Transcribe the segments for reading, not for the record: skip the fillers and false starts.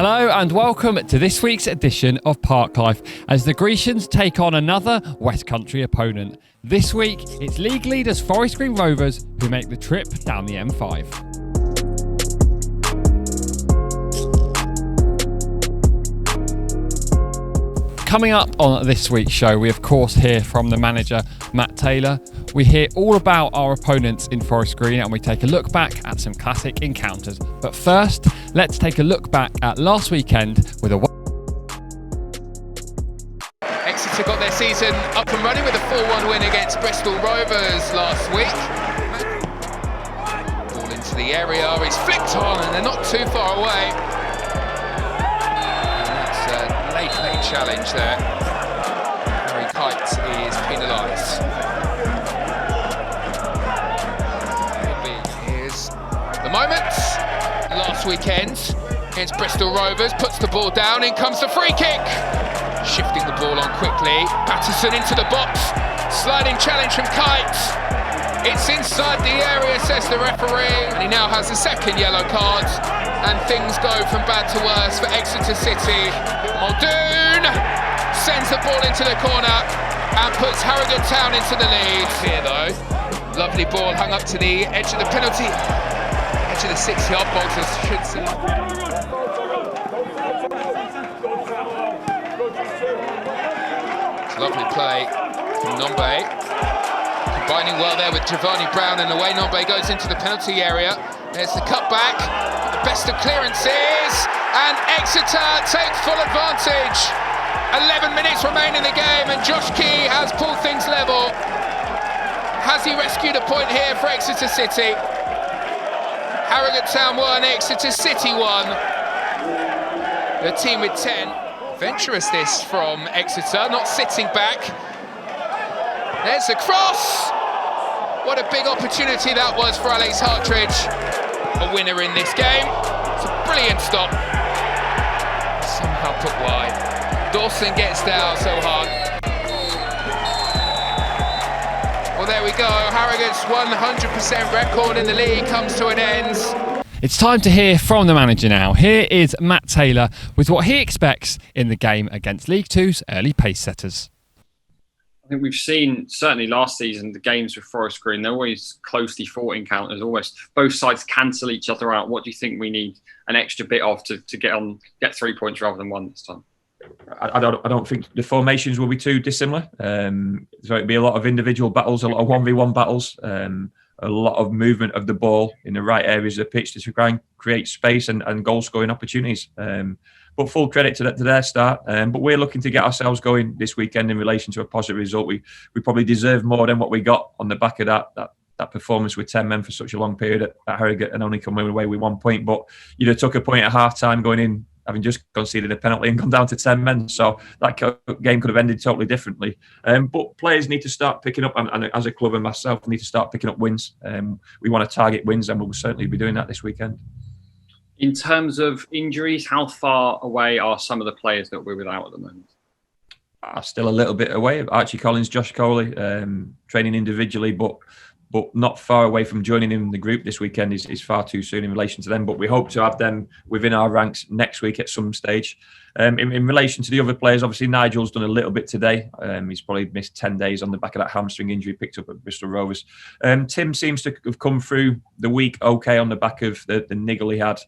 Hello and welcome to this week's edition of Park Life as the Grecians take on another West Country opponent. This week, it's league leaders Forest Green Rovers who make the trip down the M5. Coming up on this week's show, we of course hear from the manager, Matt Taylor. We hear all about our opponents in Forest Green and we take a look back at some classic encounters. But first, let's take a look back at last weekend with a... Exeter got their season up and running with a 4-1 win against Bristol Rovers last week. Ball into the area, he's flicked on and they're not too far away. Late challenge there. Harry Kite is penalised. Here's the moment. Last weekend against Bristol Rovers, puts the ball down, in comes the free kick. Shifting the ball on quickly. Patterson into the box. Sliding challenge from Kite. It's inside the area, says the referee. And he now has a second yellow card. And things go from bad to worse for Exeter City. Muldoon sends the ball into the corner and puts Harrogate Town into the lead. Here though, lovely ball hung up to the edge of the penalty, edge of the 6-yard box, as should see. Lovely play from Nombe, combining well there with Giovanni Brown, and away Nombe goes into the penalty area. There's the cutback, the best of clearances, and Exeter take full advantage. 11 minutes remain in the game and Josh Key has pulled things level. Has he rescued a point here for Exeter City? Harrogate Town 1, Exeter City 1. The team with 10. Venturous this from Exeter, not sitting back. There's the cross. What a big opportunity that was for Alex Hartridge. A winner in this game. It's a brilliant stop. Somehow put wide. Dawson gets down so hard. Well, there we go. Harrogate's 100% record in the league comes to an end. It's time to hear from the manager now. Here is Matt Taylor with what he expects in the game against League Two's early pace setters. I think we've seen, certainly last season, the games with Forest Green, they're always closely fought encounters, almost both sides cancel each other out. What do you think we need an extra bit of to get 3 points rather than one this time? I don't think the formations will be too dissimilar. So it'll be a lot of individual battles, a lot of 1v1 battles, a lot of movement of the ball in the right areas of the pitch to try and create space and goal scoring opportunities. But full credit to their start. But we're looking to get ourselves going this weekend in relation to a positive result. We probably deserve more than what we got on the back of that performance with 10 men for such a long period at Harrogate and only coming away with 1 point. But you'd have took a point at half time going in, having just conceded a penalty and gone down to 10 men. So that game could have ended totally differently. But players need to start picking up, and as a club and myself, need to start picking up wins. We want to target wins, and we'll certainly be doing that this weekend. In terms of injuries, how far away are some of the players that we're without at the moment? Still a little bit away. Archie Collins, Josh Coley, training individually, but not far away from joining in the group this weekend is far too soon in relation to them. But we hope to have them within our ranks next week at some stage. In relation to the other players, obviously Nigel's done a little bit today. He's probably missed 10 days on the back of that hamstring injury picked up at Bristol Rovers. Tim seems to have come through the week okay on the back of the niggle he had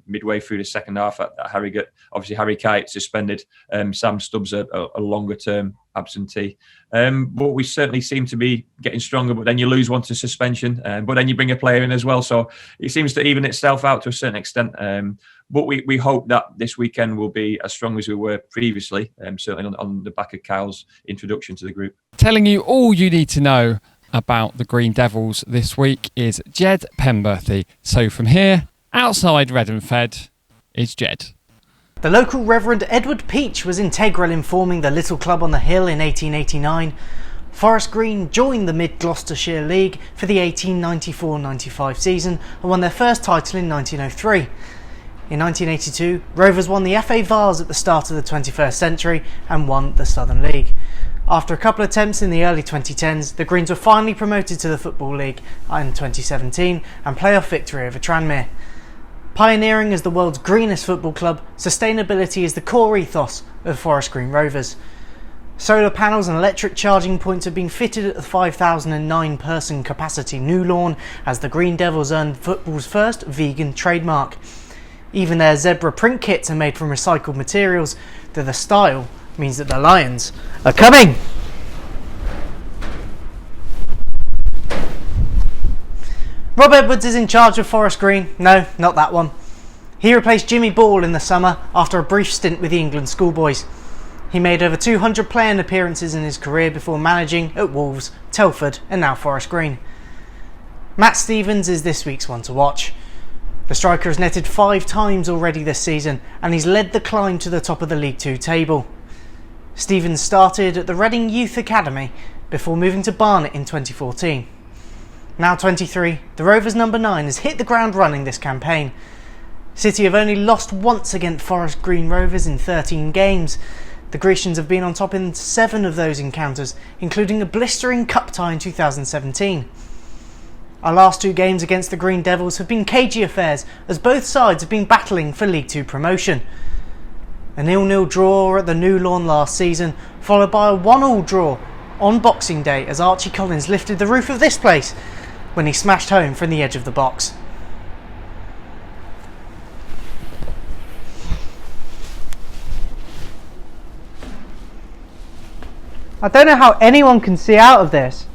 midway through the second half at Harrogate. Obviously Harry Kite suspended. Sam Stubbs a longer term absentee. But we certainly seem to be getting stronger, but then you lose one to suspension, but then you bring a player in as well. So it seems to even itself out to a certain extent. But we hope that this weekend will be as strong as we were previously, certainly on the back of Kyle's introduction to the group. Telling you all you need to know about the Green Devils this week is Jed Penberthy. So from here, outside Red and Fed, is Jed. The local Reverend Edward Peach was integral in forming the little club on the hill in 1889. Forest Green joined the Mid-Gloucestershire League for the 1894-95 season and won their first title in 1903. In 1982, Rovers won the FA Vase at the start of the 21st century and won the Southern League. After a couple of attempts in the early 2010s, the Greens were finally promoted to the Football League in 2017 and playoff victory over Tranmere. Pioneering as the world's greenest football club, sustainability is the core ethos of Forest Green Rovers. Solar panels and electric charging points have been fitted at the 5,009 person capacity new lawn as the Green Devils earned football's first vegan trademark. Even their zebra print kits are made from recycled materials, though the style means that the Lions are coming! Rob Edwards is in charge of Forest Green. No, not that one. He replaced Jimmy Ball in the summer after a brief stint with the England schoolboys. He made over 200 playing appearances in his career before managing at Wolves, Telford and now Forest Green. Matt Stevens is this week's one to watch. The striker has netted 5 times already this season and he's led the climb to the top of the League 2 table. Stevens started at the Reading Youth Academy before moving to Barnet in 2014. Now 23, the Rovers number 9 has hit the ground running this campaign. City have only lost once against Forest Green Rovers in 13 games. The Grecians have been on top in 7 of those encounters, including a blistering cup tie in 2017. Our last 2 games against the Green Devils have been cagey affairs as both sides have been battling for League 2 promotion. A 0-0 draw at the New Lawn last season, followed by a 1-1 draw on Boxing Day as Archie Collins lifted the roof of this place when he smashed home from the edge of the box. I don't know how anyone can see out of this.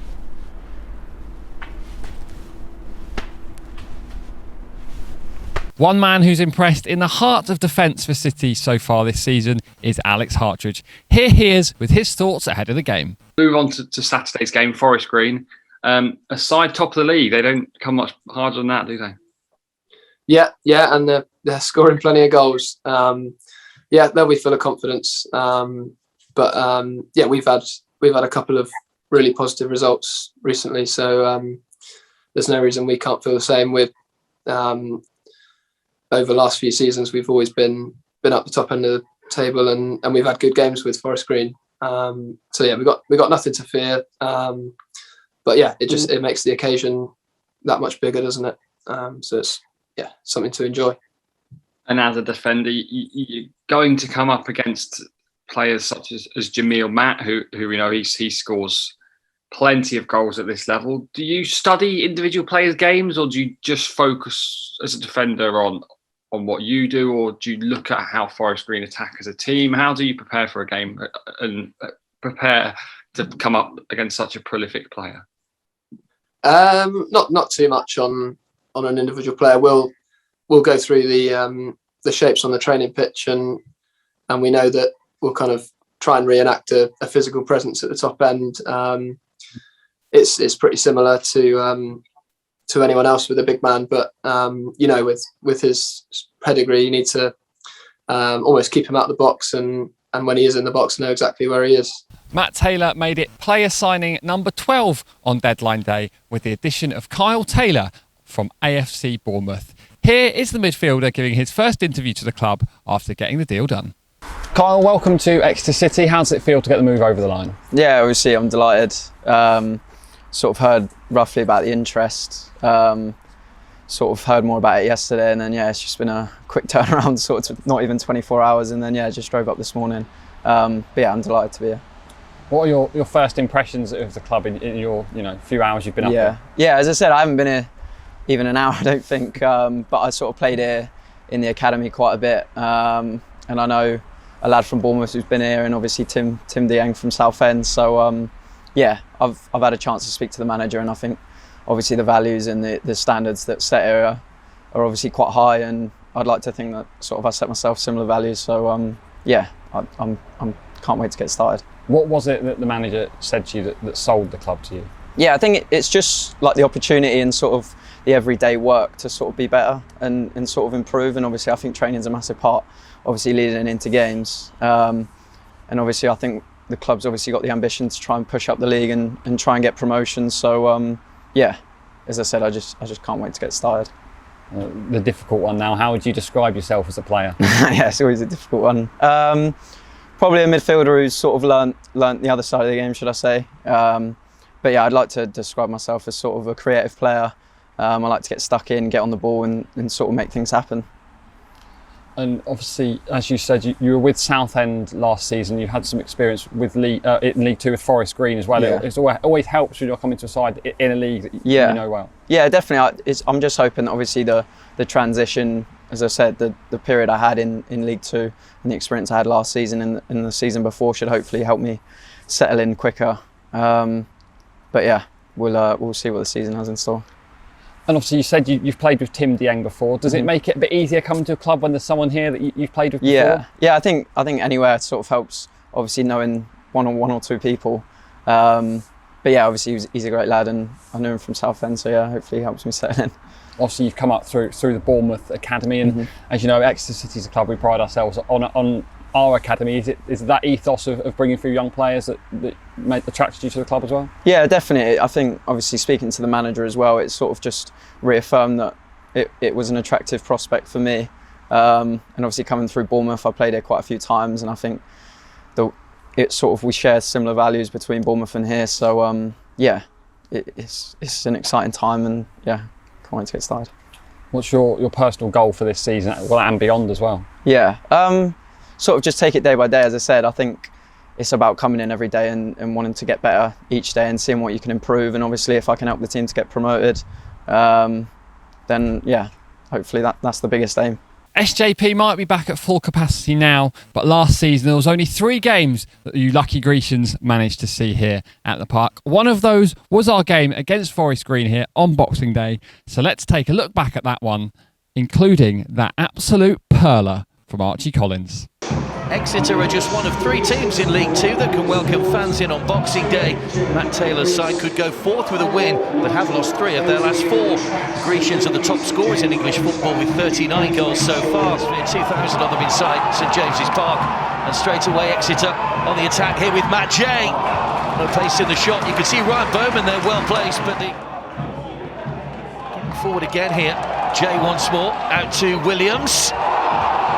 One man who's impressed in the heart of defence for City so far this season is Alex Hartridge. Here he is with his thoughts ahead of the game. Move on to Saturday's game, Forest Green. A side top of the league, they don't come much harder than that, do they? Yeah, and they're scoring plenty of goals. They'll be full of confidence. We've had a couple of really positive results recently, so there's no reason we can't feel the same. With over the last few seasons, we've always been up the top end of the table, and we've had good games with Forest Green. We've got nothing to fear. It makes the occasion that much bigger, doesn't it? So it's something to enjoy. And as a defender, you're going to come up against players such as Jamil Matt, who we know he scores plenty of goals at this level. Do you study individual players' games, or do you just focus as a defender on what you do, or do you look at how Forest Green attack as a team? How do you prepare for a game and prepare to come up against such a prolific player? Not too much on an individual player. We'll go through the shapes on the training pitch, and we know that we'll kind of try and reenact a physical presence at the top end. It's pretty similar to anyone else with a big man, but with his pedigree, you need to almost keep him out of the box, and when he is in the box, know exactly where he is. Matt Taylor made it player signing number 12 on deadline day with the addition of Kyle Taylor from AFC Bournemouth. Here is the midfielder giving his first interview to the club after getting the deal done. Kyle, welcome to Exeter City. How does it feel to get the move over the line? Yeah, obviously I'm delighted. Sort of heard roughly about the interest. Sort of heard more about it yesterday, and then it's just been a quick turnaround, sort of not even 24 hours, and then just drove up this morning. I'm delighted to be here. What are your first impressions of the club in your few hours you've been up here? Yeah, as I said, I haven't been here even an hour, I don't think, but I sort of played here in the academy quite a bit, and I know a lad from Bournemouth who's been here, and obviously Tim Dieng from Southend. So I've had a chance to speak to the manager, and I think obviously the values and the standards that set here are obviously quite high, and I'd like to think that sort of I set myself similar values. So I'm can't wait to get started. What was it that the manager said to you that sold the club to you? Yeah, I think it's just like the opportunity and sort of the everyday work to sort of be better and sort of improve. And obviously I think training is a massive part, obviously leading into games. And obviously I think the club's obviously got the ambition to try and push up the league and try and get promotion. So as I said, I just can't wait to get started. The difficult one now, how would you describe yourself as a player? Yeah, it's always a difficult one. Probably a midfielder who's sort of learnt the other side of the game, should I say. But yeah, I'd like to describe myself as sort of a creative player, I like to get stuck in, get on the ball and sort of make things happen. And obviously, as you said, you were with Southend last season. You had some experience with in League Two with Forest Green as well. Yeah. It always helps when you're coming to a side in a league that you know well. Yeah, definitely. I'm just hoping that obviously the transition, as I said, the period I had in League Two and the experience I had last season and the season before should hopefully help me settle in quicker. But yeah, we'll see what the season has in store. And obviously, you said you've played with Tim Dieng before. Does it make it a bit easier coming to a club when there's someone here that you've played with before? Yeah. I think anywhere sort of helps. Obviously, knowing one or two people. But yeah, obviously he's a great lad, and I knew him from Southend, so yeah, hopefully he helps me settle in. Obviously, you've come up through the Bournemouth academy, and as you know, Exeter City's a club we pride ourselves on our academy. Is that ethos of bringing through young players that attracted you to the club as well? Yeah, definitely. I think obviously speaking to the manager as well, it sort of just reaffirmed that it was an attractive prospect for me. And obviously coming through Bournemouth, I played here quite a few times, and I think we share similar values between Bournemouth and here. So yeah, it's an exciting time, and yeah, can't wait to get started. What's your personal goal for this season, and beyond as well? Yeah. Sort of just take it day by day. As I said, I think it's about coming in every day and wanting to get better each day and seeing what you can improve. And obviously, if I can help the team to get promoted, then yeah, hopefully that's the biggest aim. SJP might be back at full capacity now, but last season there was only 3 games that you lucky Grecians managed to see here at the park. One of those was our game against Forest Green here on Boxing Day. So let's take a look back at that one, including that absolute perler from Archie Collins. Exeter are just one of 3 teams in League Two that can welcome fans in on Boxing Day. Matt Taylor's side could go 4th with a win, but have lost 3 of their last 4. The Grecians are the top scorers in English football with 39 goals so far. 2,000 of them inside St James's Park. And straight away Exeter on the attack here with Matt J. No pace in the shot. You can see Ryan Bowman there, well placed, but getting forward again here. J once more, out to Williams.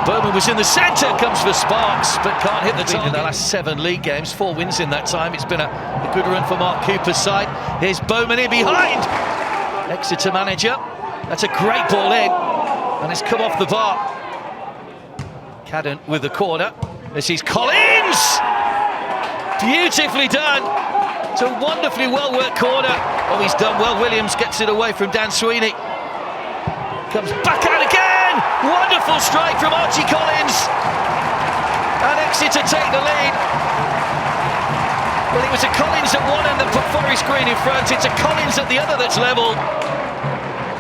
Bowman was in the centre, comes for Sparks, but can't hit the target. In the last 7 league games, 4 wins in that time. It's been a good run for Mark Cooper's side. Here's Bowman in behind. Exeter manager. That's a great ball in, and it's come off the bar. Cadden with the corner. This is Collins! Beautifully done. It's a wonderfully well-worked corner. Oh, he's done well. Williams gets it away from Dan Sweeney. Comes back out again. Wonderful strike from Archie Collins, and Exeter take the lead. Well, it was a Collins at one end that put Forest Green in front. It's a Collins at the other that's level.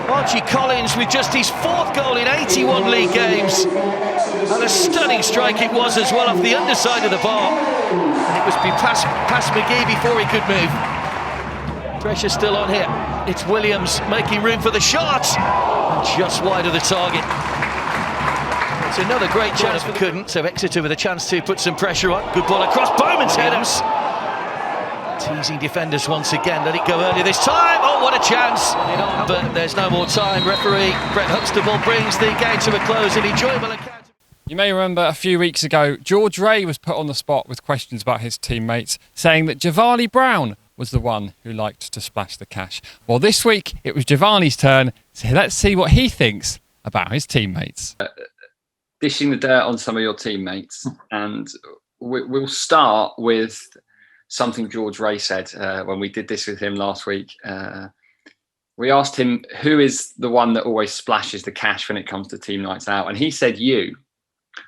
Archie Collins with just his 4th goal in 81 league games, and a stunning strike it was as well off the underside of the bar, and it was past McGee before he could move. Pressure still on here. It's Williams making room for the shot, and just wide of the target. It's another great chance for couldn't, so Exeter with a chance to put some pressure on. Good ball across Bowman's headers. Teasing defenders once again. Let it go early this time. Oh, what a chance! But there's no more time. Referee Brett Huxtable brings the game to a close. An enjoyable account. You may remember a few weeks ago, George Ray was put on the spot with questions about his teammates, saying that Giovanni Brown was the one who liked to splash the cash. Well, this week it was Giovanni's turn, so let's see what he thinks about his teammates. Dishing the dirt on some of your teammates, and we'll start with something George Ray said when we did this with him last week. We asked him who is the one that always splashes the cash when it comes to team nights out, and he said you.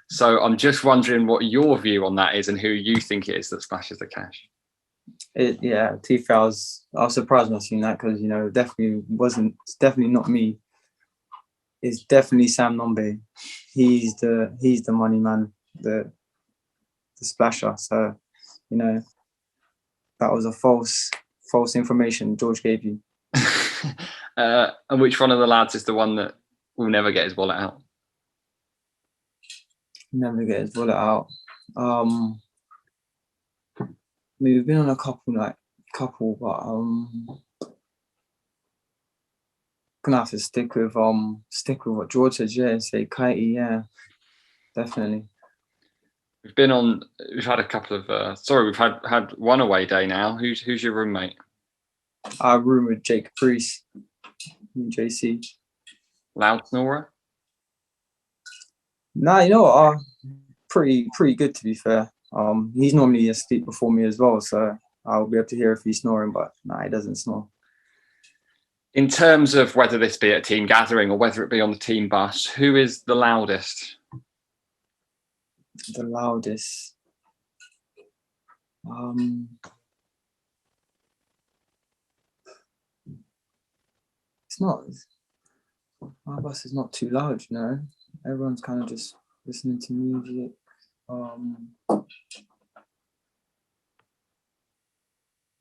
So I'm just wondering what your view on that is and who you think it is that splashes the cash. Yeah, I was surprised when I seen that, because it's definitely not me. It's definitely Sam Nombe. He's the money man, the splasher. So, that was a false information George gave you. And which one of the lads is the one that will never get his wallet out? Never get his wallet out. We've been on a couple, but gonna have to stick with what George said. Yeah, say Kitey. Yeah, definitely. We've had a couple of. We've had one away day now. Who's your roommate? I room with Jake Caprice. JC. Loud snorer? Nah, you know what? Pretty good, to be fair. He's normally asleep before me as well, so I'll be able to hear if he's snoring, but nah, he doesn't snore. In terms of whether this be at a team gathering or whether it be on the team bus, who is the loudest? The loudest. It's not. My bus is not too loud, you know. Everyone's kind of just listening to music.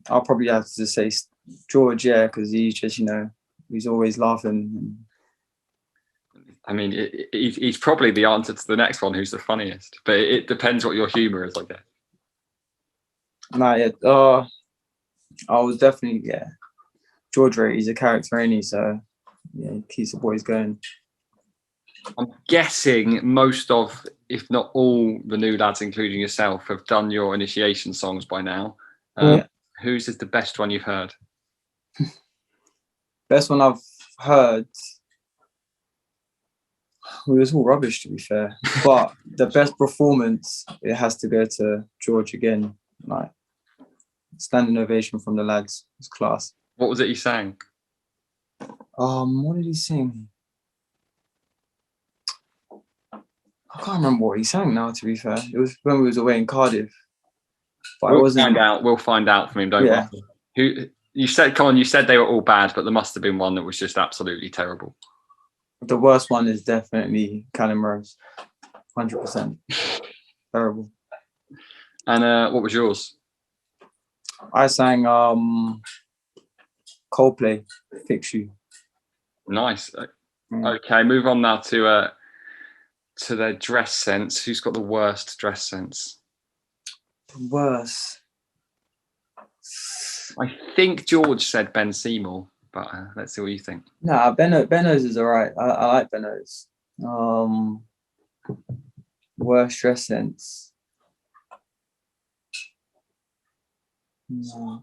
I'll probably have to say George, yeah, because he's just, you know, he's always laughing. I mean, he's probably the answer to the next one, who's the funniest. But it depends what your humour is, I guess. Nah, yeah. I was definitely, yeah. George, he's a character, ain't he? So, yeah, he keeps the boys going. I'm guessing most of, if not all, the new lads, including yourself, have done your initiation songs by now. Yeah. Whose is the best one you've heard? Best one I've heard. Well, it was all rubbish, to be fair. But the best performance, it has to go to George again. Like, standing ovation from the lads. It was class. What was it he sang? What did he sing? I can't remember what he sang now, to be fair. It was when we was away in Cardiff. But We'll find out from him, don't worry. Who you said, Colin, you said they were all bad, but there must have been one that was just absolutely terrible. The worst one is definitely Callum Rose. 100%. Terrible. And what was yours? I sang Coldplay, Fix You. Nice. Okay, move on now to their dress sense. Who's got the worst dress sense? The worst. I think George said Ben Seymour, but let's see what you think. Nah, Benno's is alright. I like Benno's. Worst dress sense. No.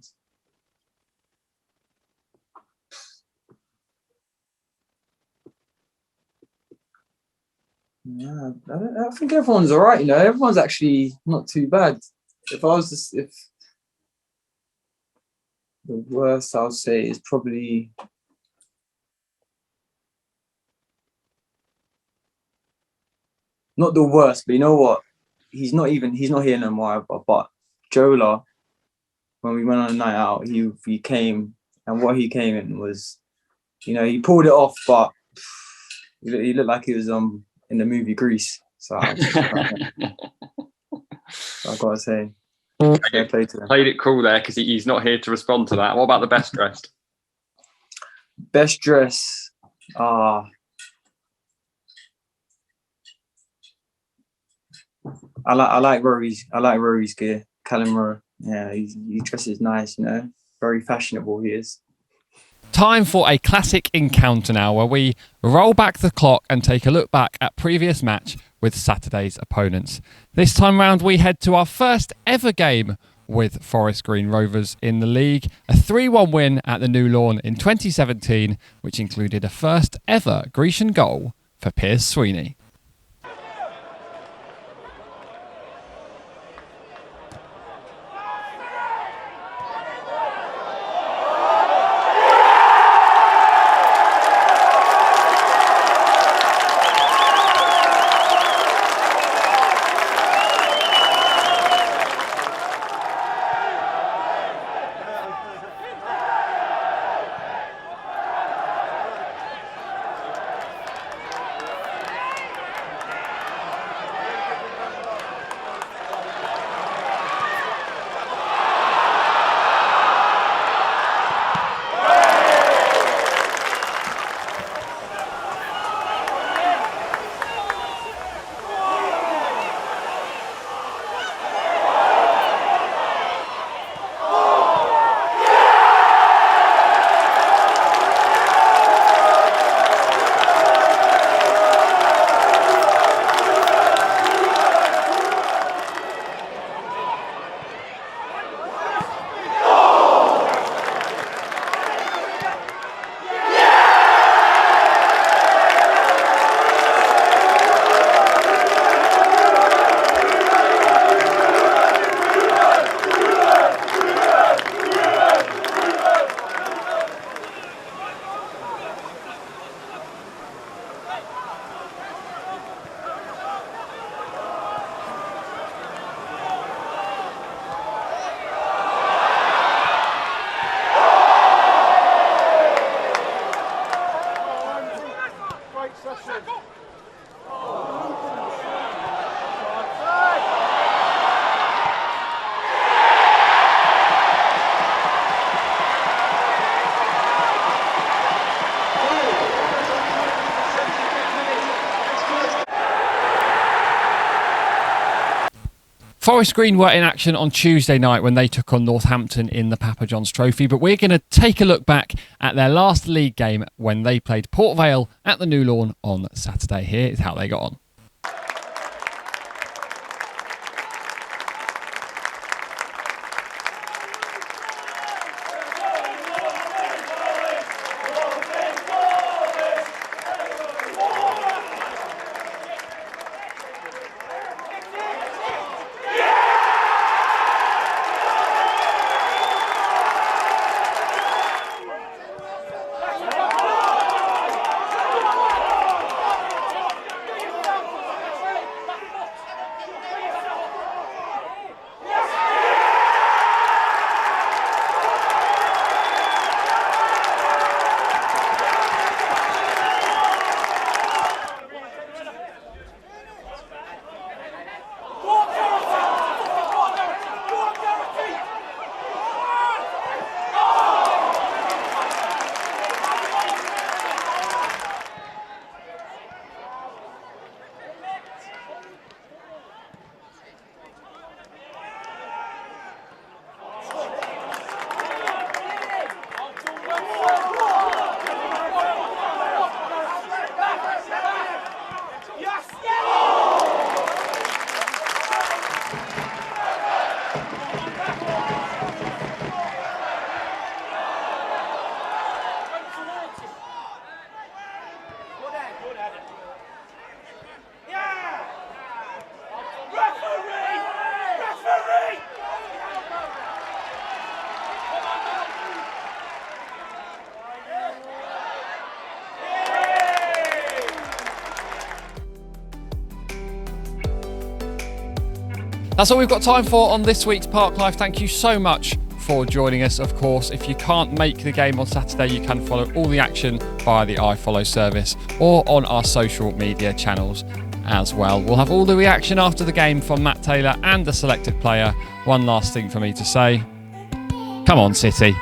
Yeah, I think everyone's alright, you know. Everyone's actually not too bad. If the worst I'll say is probably not the worst, but you know what? He's not here no more. But Jola, when we went on a night out, he came, and what he came in was, you know, he pulled it off, but he looked like he was in the movie Grease. So I gotta say, fair play to him. Played it cool there because he's not here to respond to that. What about the best dressed? Best dress. I like Rory's gear. Callum Rowe. Yeah, he dresses nice, you know. Very fashionable he is. Time for a classic encounter now, where we roll back the clock and take a look back at previous match with Saturday's opponents. This time round, we head to our first ever game with Forest Green Rovers in the league, a 3-1 win at the New Lawn in 2017, which included a first ever Grecian goal for Piers Sweeney. Forest Green were in action on Tuesday night when they took on Northampton in the Papa John's Trophy, but we're going to take a look back at their last league game when they played Port Vale at the New Lawn on Saturday. Here is how they got on. That's all we've got time for on this week's Park Life. Thank you so much for joining us. Of course, if you can't make the game on Saturday, you can follow all the action via the iFollow service or on our social media channels as well. We'll have all the reaction after the game from Matt Taylor and the selected player. One last thing for me to say. Come on, City.